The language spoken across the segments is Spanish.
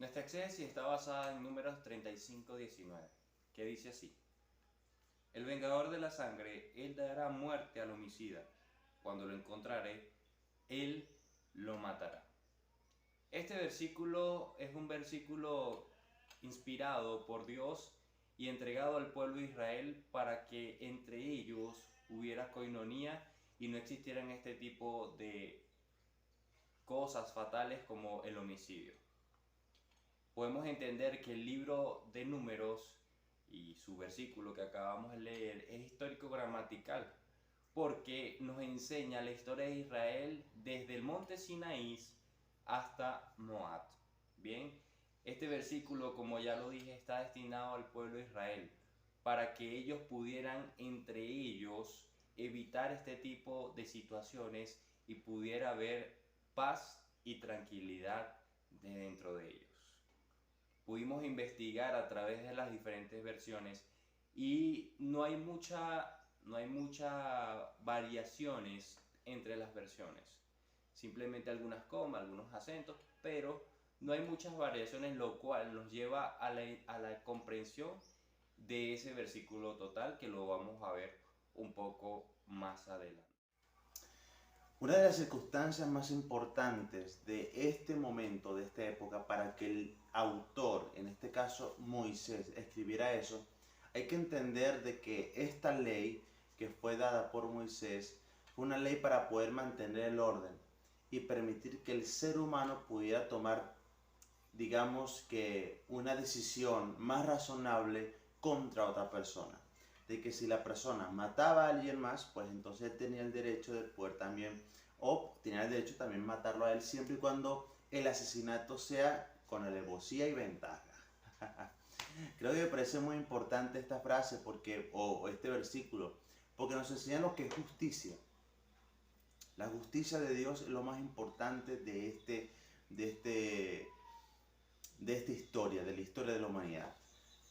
Nuestra exégesis está basada en Números 35:19, que dice así: El vengador de la sangre, él dará muerte al homicida. Cuando lo encontrare, él lo matará. Este versículo es un versículo inspirado por Dios y entregado al pueblo de Israel para que entre ellos hubiera coinonía y no existieran este tipo de cosas fatales como el homicidio. Podemos entender que el libro de Números y su versículo que acabamos de leer es histórico-gramatical porque nos enseña la historia de Israel desde el monte Sinaí hasta Moab. Bien, este versículo, como ya lo dije, está destinado al pueblo de Israel para que ellos pudieran entre ellos evitar este tipo de situaciones y pudiera haber paz y tranquilidad dentro de ellos. Pudimos investigar a través de las diferentes versiones y no hay mucha variaciones entre las versiones. Simplemente algunas comas, algunos acentos, pero no hay muchas variaciones, lo cual nos lleva a la comprensión de ese versículo total que lo vamos a ver un poco más adelante. Una de las circunstancias más importantes de este momento, de esta época, para que el autor, en este caso Moisés, escribiera eso, hay que entender de que esta ley que fue dada por Moisés fue una ley para poder mantener el orden y permitir que el ser humano pudiera tomar, digamos que, una decisión más razonable contra otra persona. De que si la persona mataba a alguien más, pues entonces tenía el derecho de poder también, o tenía el derecho también matarlo a él, siempre y cuando el asesinato sea con alevosía y ventaja. Creo que me parece muy importante esta frase porque, o este versículo, porque nos enseña lo que es justicia. La justicia de Dios es lo más importante de este, de esta historia, de la historia de la humanidad.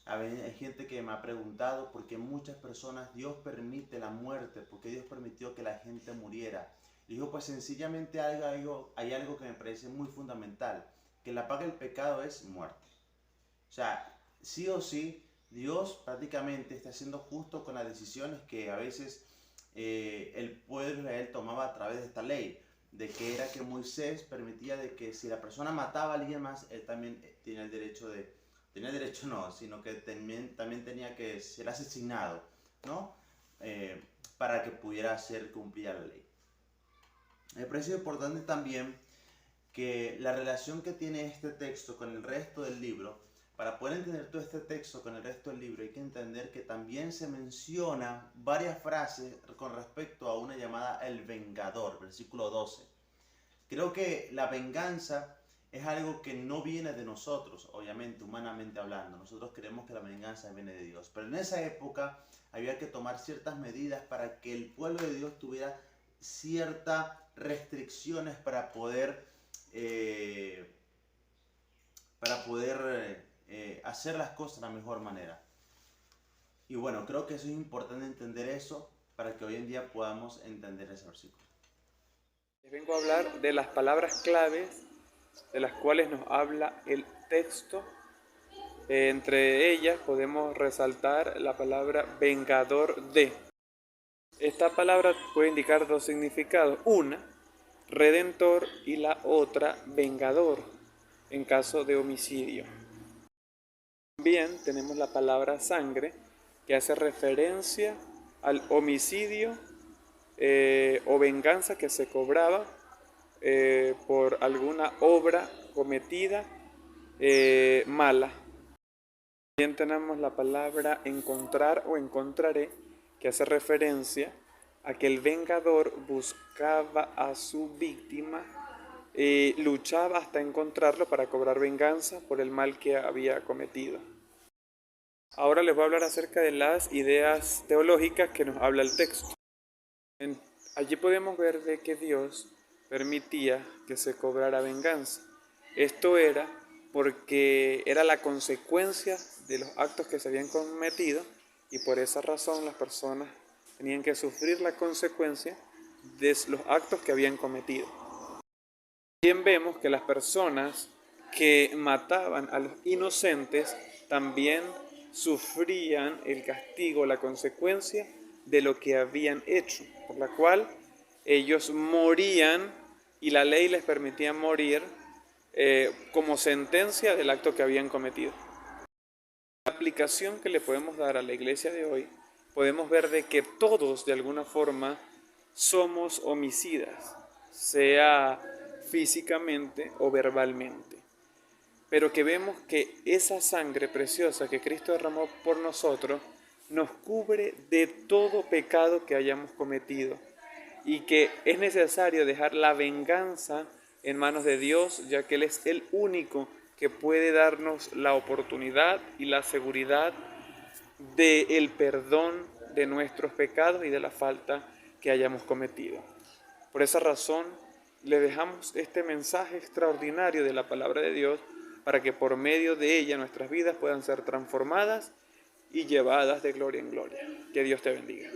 Hay gente que me ha preguntado por qué muchas personas Dios permite la muerte, por qué Dios permitió que la gente muriera. Y digo, pues sencillamente hay algo que me parece muy fundamental, que la paga del pecado es muerte. O sea, sí o sí, Dios prácticamente está siendo justo con las decisiones que a veces el pueblo de Israel tomaba a través de esta ley, de que era que Moisés permitía de que si la persona mataba a alguien más, él también tenía el derecho tenía el derecho no, sino que también tenía que ser asesinado, ¿no? Para que pudiera hacer cumplir la ley. Me parece importante también que la relación que tiene este texto con el resto del libro, para poder entender todo este texto con el resto del libro, hay que entender que también se menciona varias frases con respecto a una llamada el vengador, versículo 12. Creo que la venganza es algo que no viene de nosotros, obviamente, humanamente hablando. Nosotros creemos que la venganza viene de Dios. Pero en esa época había que tomar ciertas medidas para que el pueblo de Dios tuviera ciertas restricciones eh, para poder hacer las cosas de la mejor manera. Y bueno, creo que eso es importante entender eso para que hoy en día podamos entender ese versículo. Les vengo a hablar de las palabras claves de las cuales nos habla el texto. Entre ellas podemos resaltar la palabra vengador de. Esta palabra puede indicar dos significados. Una, redentor, y la otra, vengador, en caso de homicidio. También tenemos la palabra sangre, que hace referencia al homicidio o venganza que se cobraba por alguna obra cometida mala. También tenemos la palabra encontrar o encontraré, que hace referencia a que el vengador buscaba a su víctima y luchaba hasta encontrarlo para cobrar venganza por el mal que había cometido. Ahora les voy a hablar acerca de las ideas teológicas que nos habla el texto. Allí podemos ver de que Dios permitía que se cobrara venganza. Esto era porque era la consecuencia de los actos que se habían cometido y por esa razón las personas tenían que sufrir la consecuencia de los actos que habían cometido. También vemos que las personas que mataban a los inocentes también sufrían el castigo, la consecuencia de lo que habían hecho, por la cual ellos morían y la ley les permitía morir como sentencia del acto que habían cometido. La aplicación que le podemos dar a la iglesia de hoy, podemos ver de que todos de alguna forma somos homicidas, sea físicamente o verbalmente, pero que vemos que esa sangre preciosa que Cristo derramó por nosotros nos cubre de todo pecado que hayamos cometido y que es necesario dejar la venganza en manos de Dios, ya que Él es el único que puede darnos la oportunidad y la seguridad del perdón de nuestros pecados y de la falta que hayamos cometido. Por esa razón, le dejamos este mensaje extraordinario de la palabra de Dios para que por medio de ella nuestras vidas puedan ser transformadas y llevadas de gloria en gloria. Que Dios te bendiga.